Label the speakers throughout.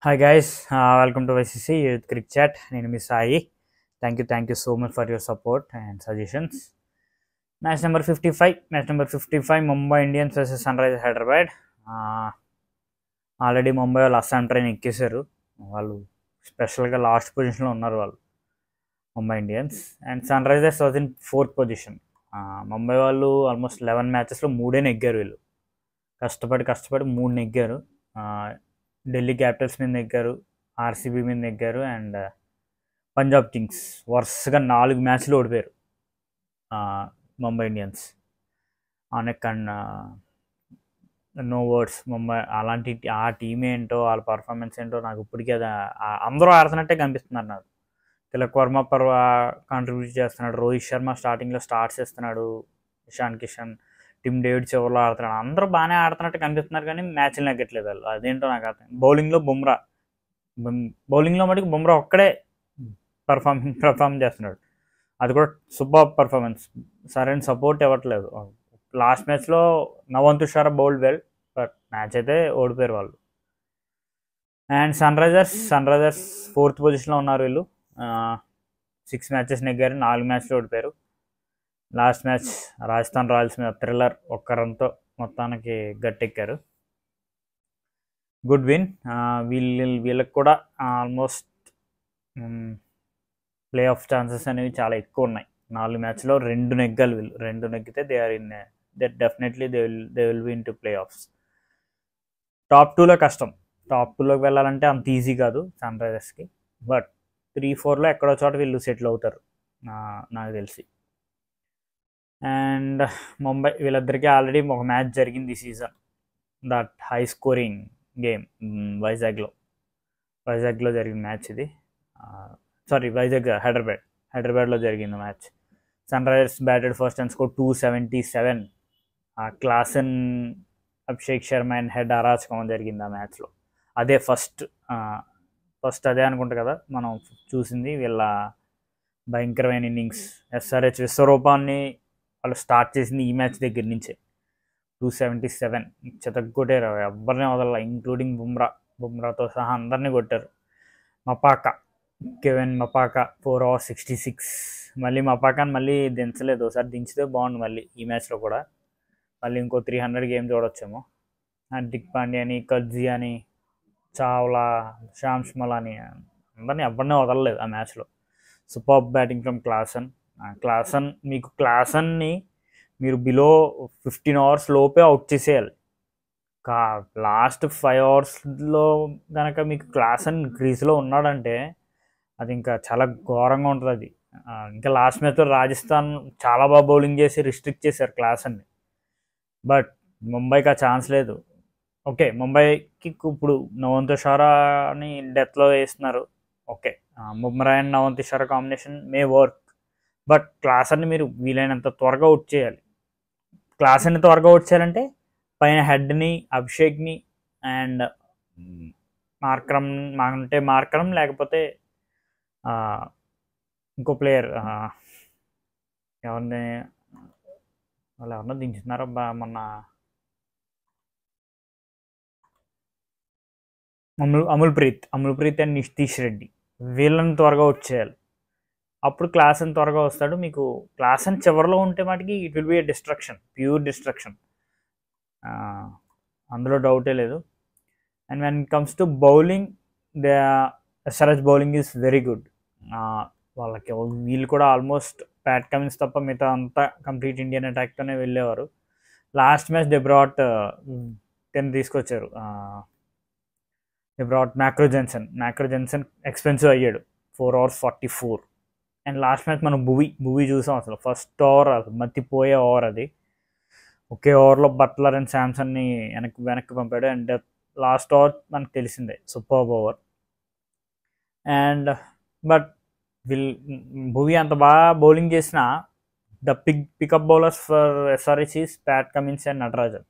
Speaker 1: Hi guys, welcome to YCC Youth Cricket Chat. నేను మీ Sai. Thank you so much for your support and suggestions. Match number 55 Mumbai Indians versus Sunrisers Hyderabad. Already Mumbai వాళ్ళు Assam train ఎక్కేశారు. వాళ్ళు స్పెషల్గా last పొజిషన్లో ఉన్నారు వాళ్ళు Mumbai Indians. And Sunrisers was in 4th position. Mumbai వాళ్ళు almost 11 మ్యాచెస్లో 3 నెగ్గారు. వీళ్ళు కష్టపడి 3 నెగ్గారు. ఢిల్లీ క్యాపిటల్స్ మీద నెగ్గారు, ఆర్సీబీ మీద నెగ్గారు, అండ్ పంజాబ్ కింగ్స్ వరుసగా 4 మ్యాచ్లు ఓడిపోయారు Mumbai Indians. No words. Mumbai అలాంటి ఆ టీం ఏంటో, వాళ్ళ పర్ఫార్మెన్స్ ఏంటో నాకు ఇప్పటికీ అది అందరూ ఆడుతున్నట్టే కనిపిస్తున్నారు నాకు. తిలక్ వర్మ కాంట్రిబ్యూట్ చేస్తున్నాడు, రోహిత్ శర్మ స్టార్టింగ్లో స్టార్ట్స్ చేస్తున్నాడు, ఇషాన్ కిషన్, టిమ్ డేవిడ్ చివరిలో ఆడుతున్నాడు. అందరూ బాగానే ఆడుతున్నట్టు కనిపిస్తున్నారు కానీ మ్యాచ్లు నెగ్గట్లేదు వాళ్ళు. అదేంటో నాకు అర్థం. బౌలింగ్లో మటుకు బుమ్రా ఒక్కడే పర్ఫామ్ చేస్తున్నాడు. అది కూడా సూపర్ పర్ఫార్మెన్స్. సరైన సపోర్ట్ ఇవ్వట్లేదు. లాస్ట్ మ్యాచ్లో Nuwan Thushara bowled well, but match అయితే ఓడిపోయారు వాళ్ళు. అండ్ సన్ రైజర్స్ 4th పొజిషన్లో ఉన్నారు వీళ్ళు. 6 మ్యాచెస్ నెగ్గారు, 4 మ్యాచ్లు ఓడిపోయారు. లాస్ట్ మ్యాచ్ రాజస్థాన్ రాయల్స్ మీద థ్రిల్లర్, ఒక్క రన్తో మొత్తానికి గట్టెక్కారు. Good win. వీళ్ళకి కూడా ఆల్మోస్ట్ ప్లే ఆఫ్ ఛాన్సెస్ అనేవి చాలా ఎక్కువ ఉన్నాయి. 4 మ్యాచ్లో 2 నెగ్గాలి వీళ్ళు. 2 నెగ్గితే they definitely they will be into playoffs. Top 2లో కష్టం. టాప్ 2లోకి వెళ్ళాలంటే అంత ఈజీ కాదు సన్ రైజర్స్కి. బట్ 3-4లో ఎక్కడో చోట వీళ్ళు సెటిల్ అవుతారు నాకు తెలిసి. అండ్ ముంబై వీళ్ళిద్దరికీ ఆల్రెడీ ఒక మ్యాచ్ జరిగింది ఈ season, that high scoring game వైజాగ్లో జరిగిన మ్యాచ్ ఇది. హైదరాబాద్లో జరిగింది match. Sunrisers batted first and score 277. Klaasen, Abhishek Sharma and Head అరాచకం జరిగింది ఆ మ్యాచ్లో. అదే ఫస్ట్ అదే అనుకుంటా కదా మనం చూసింది వీళ్ళ భయంకరమైన ఇన్నింగ్స్. ఎస్ఆర్హెచ్ విశ్వరూపాన్ని వాళ్ళు స్టార్ట్ చేసింది ఈ మ్యాచ్ దగ్గర నుంచే. 277 చెతగొట్టారు, ఎవరిని వదల, ఇంక్లూడింగ్ బుమ్రాతో సహా అందరినీ కొట్టారు. Kwena Maphaka 4 overs 66. మళ్ళీ మపాకాని మళ్ళీ దించలేదు. ఒకసారి దించితే బాగుండు మళ్ళీ ఈ మ్యాచ్లో కూడా. మళ్ళీ ఇంకో 300 గేమ్ చూడొచ్చేమో. హార్దిక్ పాండ్యా అని, కర్జీ అని, చావ్లా, శాంస్మల్ అని అందరినీ ఎవరిని వదలలేదు ఆ మ్యాచ్లో. సూపర్ బ్యాటింగ్ ఫ్రమ్ క్లాసన్ని మీరు బిలో 15 overs లోపే అవుట్ చేసేయాలి. లాస్ట్ 5 oversలో కనుక మీకు క్లాసన్ క్రీజ్లో ఉన్నాడంటే అది ఇంకా చాలా ఘోరంగా ఉంటుంది అది. ఇంకా లాస్ట్ మ్యాచ్లో రాజస్థాన్ చాలా బాగా బౌలింగ్ చేసి రిస్ట్రిక్ట్ చేశారు క్లాసన్ని. బట్ ముంబైకి ఆ ఛాన్స్ లేదు. ఓకే, ముంబైకి ఇప్పుడు నవంత్ తుషారాని డెత్లో వేస్తున్నారు. Okay, Bumrah and Nuwan Thushara combination may work. But క్లాసన్ని మీరు వీలైనంత త్వరగా అవుట్ చేయాలి. క్లాసన్ని త్వరగా అవుట్ చేయాలంటే పైన హెడ్ని, అభిషేక్ని అండ్ మార్కరం లేకపోతే ఇంకో ప్లేయర్ ఎవరన్నా దించుతున్నారో మొన్న అమల్ప్రీత్ అండ్ నితీష్ రెడ్డి, వీళ్ళని త్వరగా అవుట్ చేయాలి. అప్పుడు క్లాసన్ త్వరగా వస్తాడు. మీకు క్లాసన్ చివరిలో ఉంటే మటుకి it will be A pure destruction, అందులో డౌటే లేదు. And when it comes to bowling, SRH bowling is very good. వాళ్ళకి వీళ్ళు కూడా ఆల్మోస్ట్ ప్యాట్ కమిన్స్ తప్ప మిగతా అంతా కంప్లీట్ ఇండియన్ అటాక్తోనే వెళ్ళేవారు. లాస్ట్ మ్యాచ్ దే బ్రాట్ 10 తీసుకొచ్చారు. దే బ్రాట్ మ్యాక్రో జెన్సన్ ఎక్స్పెన్సివ్ అయ్యాడు, 4 overs 44. అండ్ లాస్ట్ మ్యాచ్ మనం భువి చూసాం. అసలు ఫస్ట్ ఓవర్ మత్తిపోయే ఓవర్ అది. ఒకే ఓవర్లో బట్లర్ అండ్ శాంసన్ని వెనక్కి పంపాడు. అండ్ లాస్ట్ ఓవర్ మనకు తెలిసిందే, super over. And but Bhuvi అంత బాగా బౌలింగ్ చేసిన the pickup bowlers for SRH is Pat Cummins and Natarajan.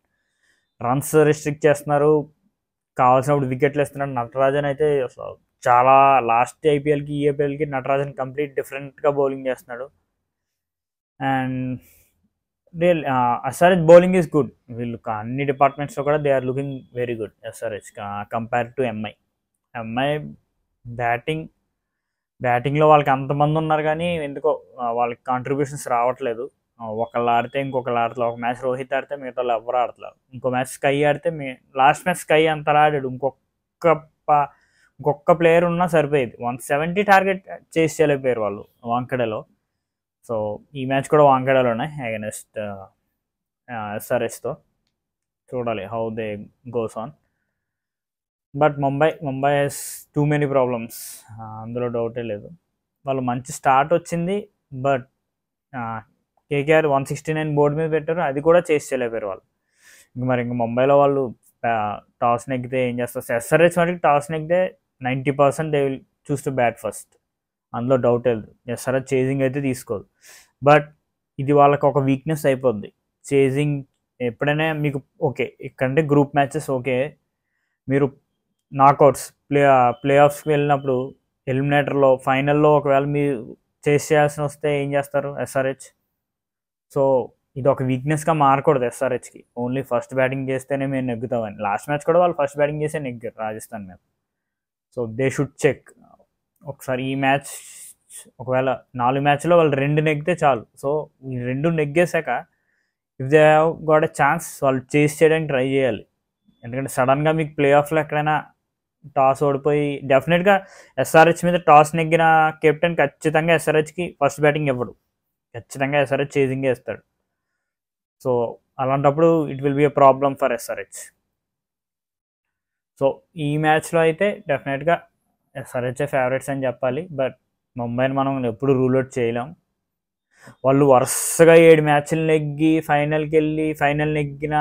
Speaker 1: Runs restrict చేస్తున్నారు, కావాల్సినప్పుడు వికెట్లు వేస్తున్నాడు. నటరాజన్ అయితే చాలా లాస్ట్ ఐపీఎల్కి ఈ ఐపీఎల్కి నటరాజన్ కంప్లీట్ డిఫరెంట్గా బౌలింగ్ చేస్తున్నాడు. And SRH bowling is good. వీళ్ళు అన్ని డిపార్ట్మెంట్స్లో కూడా they are looking very good SRH compare to MI. MI బ్యాటింగ్లో వాళ్ళకి అంతమంది ఉన్నారు కానీ ఎందుకో వాళ్ళకి కాంట్రిబ్యూషన్స్ రావట్లేదు. ఒకళ్ళు ఆడితే ఇంకొకళ్ళు ఆడట్లేదు. ఒక మ్యాచ్ రోహిత్ ఆడితే మిగతా వాళ్ళు ఎవరు ఆడట్లేదు. ఇంకో మ్యాచ్ స్కై ఆడితే లాస్ట్ మ్యాచ్ స్కై అంత ఆడాడు. ఇంకొక ప్లేయర్ ఉన్నా సరిపోయేది. 170 టార్గెట్ చేసి చేయలేకపోయారు వాళ్ళు వాంకడేలో. సో ఈ మ్యాచ్ కూడా వాంకడేలోనే అగైనెస్ట్ ఎస్ఆర్హెచ్తో. చూడాలి how they goes on. But Mumbai has too many problems, అందులో డౌటే లేదు. వాళ్ళు మంచి స్టార్ట్ వచ్చింది, బట్ కేకేఆర్ 169 బోర్డు మీద పెట్టారు, అది కూడా చేసి చేయలేపారు వాళ్ళు. ఇంక ముంబైలో వాళ్ళు టాస్ నెగ్గితే ఏం చేస్తారు? ఎస్ఆర్హెచ్ వాటికి టాస్ నెగ్గితే 90% they will choose to bat first, అందులో డౌట్ లేదు. ఎస్ఆర్హెచ్ చేజింగ్ అయితే తీసుకోదు. బట్ ఇది వాళ్ళకి ఒక వీక్నెస్ అయిపోద్ది చేజింగ్. ఎప్పుడైనా మీకు ఓకే ఇక్కడంటే గ్రూప్ మ్యాచెస్ ఓకే, మీరు నాకౌట్స్ ప్లే ఆఫ్స్కి వెళ్ళినప్పుడు ఎలిమినేటర్లో ఫైనల్లో ఒకవేళ మీరు చేయాల్సి వస్తే ఏం చేస్తారు ఎస్ఆర్హెచ్? సో ఇది ఒక వీక్నెస్గా మారకూడదు ఎస్ఆర్హెచ్కి. ఓన్లీ ఫస్ట్ బ్యాటింగ్ చేస్తేనే మేము నెగ్గుతామని. లాస్ట్ మ్యాచ్ కూడా వాళ్ళు ఫస్ట్ బ్యాటింగ్ చేసే నెగ్గారు రాజస్థాన్ మీద. సో దే షుడ్ చెక్ ఒకసారి. ఈ మ్యాచ్ ఒకవేళ 4 మ్యాచ్లో వాళ్ళు 2 నెగ్గితే చాలు. సో ఈ 2 నెగ్గేశాక if they have got a chance వాళ్ళు చేసి చేయడానికి ట్రై చేయాలి. ఎందుకంటే సడన్గా మీకు ప్లే ఆఫ్లో ఎక్కడైనా టాస్ ఓడిపోయి డెఫినెట్గా ఎస్ఆర్హెచ్ మీద టాస్ నెగ్గిన కెప్టెన్ ఖచ్చితంగా ఎస్ఆర్హెచ్కి ఫస్ట్ బ్యాటింగ్ ఇవ్వడు. ఖచ్చితంగా ఎస్ఆర్హెచ్ చేజింగే ఇస్తాడు. సో అలాంటప్పుడు it will be a problem for SRH. So ఈ మ్యాచ్లో అయితే డెఫినెట్గా ఎస్ఆర్హెచ్ ఫేవరెట్స్ అని చెప్పాలి. బట్ ముంబైని మనం ఎప్పుడు రూల్ అవుట్ చేయలేం. వాళ్ళు వరుసగా 7 మ్యాచ్లు నెగ్గి ఫైనల్కి వెళ్ళి ఫైనల్ నెగ్గిన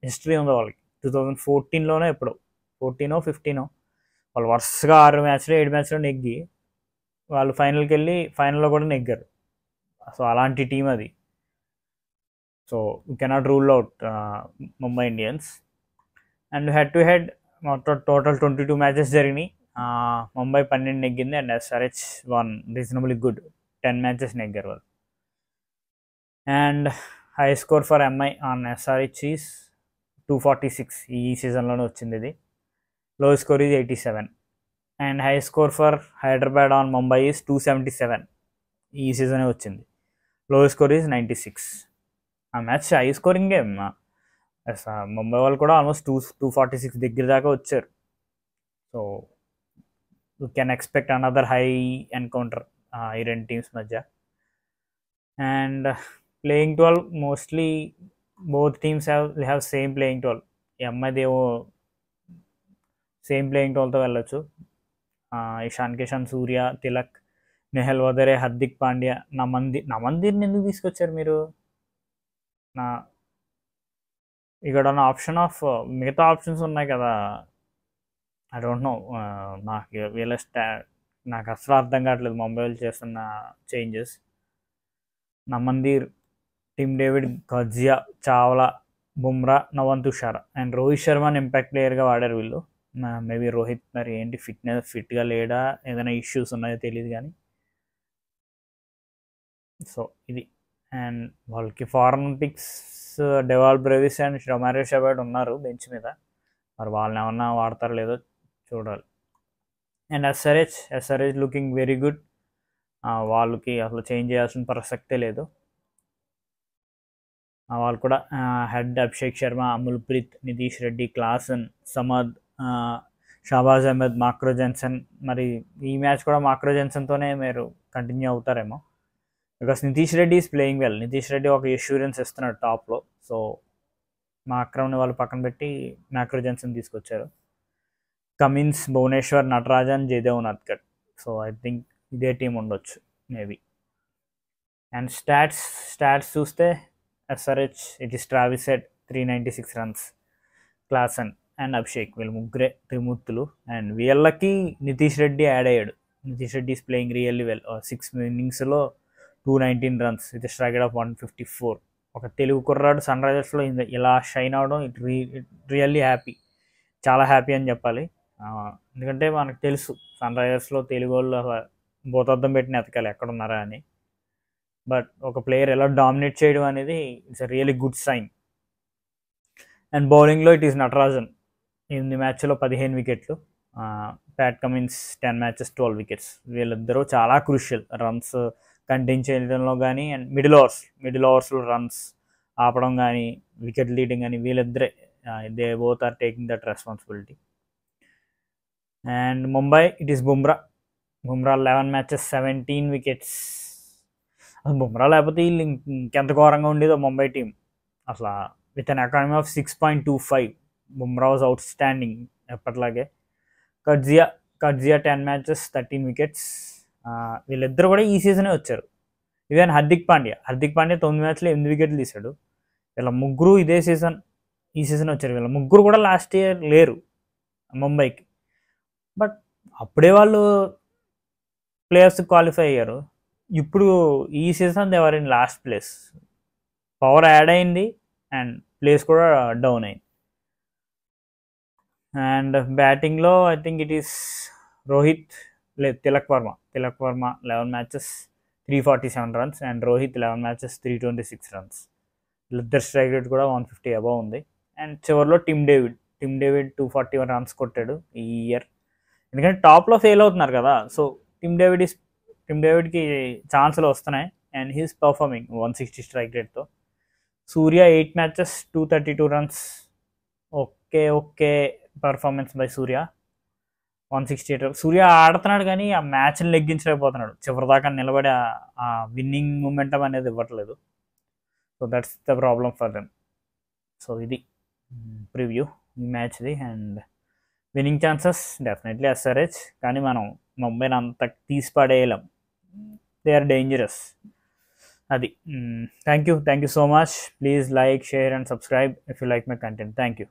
Speaker 1: హిస్టరీ ఉంది వాళ్ళకి. 2014లోనే ఎప్పుడో 14-15 వాళ్ళు వరుసగా 6 మ్యాచ్లు 7 మ్యాచ్లు నెగ్గి వాళ్ళు ఫైనల్కి వెళ్ళి ఫైనల్లో కూడా నెగ్గారు. సో అలాంటి టీం అది. So you cannot rule out Mumbai Indians. And head to head total 22 matches జరిగినాయి. ముంబై 12 నెగ్గింది and SRH won reasonably good 10 matches నెగ్గారు వాళ్ళు. And high score for MI on SRH is 246. ఈ సీజన్లోనే వచ్చింది ఇది. Low score is 87. And high score for Hyderabad on Mumbai is 277. ఈ సీజనే వచ్చింది. Low score is 96. ఆ match high scoring game. Mumbai వాళ్ళు కూడా ఆల్మోస్ట్ 246 దగ్గర దాకా వచ్చారు. So you can expect another high encounter ఈ 2 టీమ్స్ మధ్య. And playing 12 mostly both teams have same playing 12. ఎంఐదేమో సేమ్ ప్లేయింగ్ 12తో వెళ్ళొచ్చు. ఇషాన్ కిషన్, సూర్య, తిలక్, నెహల్ వదరే, హార్దిక్ పాండ్యా, నమందీర్ని ఎందుకు తీసుకొచ్చారు మీరు? ఇక్కడ ఉన్న ఆప్షన్ ఆఫ్ మిగతా ఆప్షన్స్ ఉన్నాయి కదా, ఐ డోంట్ నో. నాకు అసలు అర్థం కావట్లేదు ముంబైలో చేస్తున్న చేంజెస్. నమందీర్, టిమ్ డేవిడ్, గజియా, చావ్లా, బుమ్రా, నవన్ తుషారా అండ్ రోహిత్ శర్మని ఇంపాక్ట్ ప్లేయర్గా వాడారు వీళ్ళు. మేబీ రోహిత్ మరి ఏంటి ఫిట్గా లేడా, ఏదైనా ఇష్యూస్ ఉన్నాయో తెలియదు కానీ. సో ఇది. అండ్ వాళ్ళకి foreign picks Dewald Brevis and Romario Shepherd ఉన్నారు బెంచ్ మీద. మరి వాళ్ళని ఏమన్నా వాడతారో లేదో చూడాలి. And SRH looking very good. వాళ్ళకి అసలు చేంజ్ చేయాల్సిన ప్రసక్తే లేదు. వాళ్ళు కూడా హెడ్ అభిషేక్ శర్మ, అమల్ ప్రీత్, నితీష్ రెడ్డి, క్లాసన్, సమద్, షాబాజ్ అహ్మద్, మాక్రో జెన్సన్. మరి ఈ మ్యాచ్ కూడా మాక్రో జెన్సన్తోనే మీరు కంటిన్యూ అవుతారేమో, because Nitish Reddy is playing well. Nitish Reddy ఒక ఎష్యూరెన్స్ ఇస్తున్నాడు టాప్లో. సో మాక్రమ్ని వాళ్ళు పక్కన పెట్టి మాక్రో జెన్సన్ తీసుకొచ్చారు. Cummins, Bhuvneshwar, Natarajan, Jaydev Unadkat. So I think ఇదే టీం ఉండొచ్చు మేబీ. అండ్ స్టాట్స్ చూస్తే SRH it is Travis Head 396 runs, Klaasen and Abhishek, వీళ్ళు ముగ్గురే త్రిమూర్తులు. అండ్ వీళ్ళకి నితీష్ రెడ్డి యాడ్ అయ్యాడు. Nitish Reddy is playing really well. 6 innings-లో 219 runs with strike rate of 154. ఒక తెలుగు కుర్రాడు సన్ రైజర్స్లో ఇలా షైన్ అవడం ఇట్ రియల్లీ హ్యాపీ, చాలా హ్యాపీ అని చెప్పాలి. ఎందుకంటే మనకు తెలుసు సన్ రైజర్స్లో తెలుగు వాళ్ళు భూతద్దం పెట్టిన ఎతకాలి ఎక్కడున్నారా అని. బట్ ఒక ప్లేయర్ ఎలా డామినేట్ చేయడం అనేది it's a really good sign. And బౌలింగ్లో ఇట్ ఈస్ నటరాజన్. 8 మ్యాచ్లో 15 వికెట్లు. Pat Cummins 10 matches 12 wickets. వీళ్ళిద్దరూ చాలా క్రూషియల్ రన్స్ కంటైన్ చేయడంలో కానీ అండ్ మిడిల్ ఓవర్స్లో రన్స్ ఆపడం కానీ వికెట్ లీడింగ్ కానీ వీళ్ళిద్దరే they both are taking that responsibility. And Mumbai it is Bumrah 11 matches 17 wickets. అసలు బుమ్రా లేకపోతే వీళ్ళు ఇంకెంత ఘోరంగా ఉండేదో ముంబై టీం అసలు. With an economy of 6.25 Bumrah was outstanding ఎప్పటిలాగే. కట్జియా 10 మ్యాచెస్ 13 వికెట్స్. వీళ్ళిద్దరు కూడా ఈ సీజనే వచ్చారు. ఈవెన్ హార్దిక్ పాండ్యా 9 మ్యాచ్లో 8 వికెట్లు తీశాడు. వీళ్ళ ముగ్గురు ఈ సీజన్ వచ్చారు. వీళ్ళ ముగ్గురు కూడా లాస్ట్ ఇయర్ లేరు ముంబైకి. బట్ అప్పుడే వాళ్ళు ప్లేయర్స్ క్వాలిఫై అయ్యారు. ఇప్పుడు ఈ season they're in last place. Power add అయింది అండ్ ప్లేస్ కూడా డౌన్ అయింది. అండ్ బ్యాటింగ్లో I think it is Rohit లేదు Tilak Varma 11 matches 347 runs and Rohit 11 matches 326 runs. వీళ్ళిద్దరు స్ట్రైక్ రేట్ కూడా 150 అబవ్ ఉంది. అండ్ చివరిలో టిమ్ డేవిడ్ 241 రన్స్ కొట్టాడు ఈ ఇయర్. ఎందుకంటే టాప్లో ఫెయిల్ అవుతున్నారు కదా, సో టిమ్ డేవిడ్కి ఛాన్సులు వస్తున్నాయి అండ్ హీస్ పర్ఫార్మింగ్ 160 స్ట్రైక్ రేట్తో. Surya 8 matches 232 runs. Okay performance by Surya 168. Surya ఆడుతున్నాడు కానీ ఆ మ్యాచ్ని లెగ్గించలేకపోతున్నాడు. చివరిదాకా నిలబడి ఆ విన్నింగ్ మూమెంటం అనేది ఇవ్వట్లేదు. So that's the problem for them. So ఇది ప్రివ్యూ ఈ మ్యాచ్ది. And winning chances definitely SRH, కానీ మనం ముంబైని అంత తీసి పడేయలేం. They are dangerous. అది thank you so much. Please like, share and subscribe if you like my content. Thank you.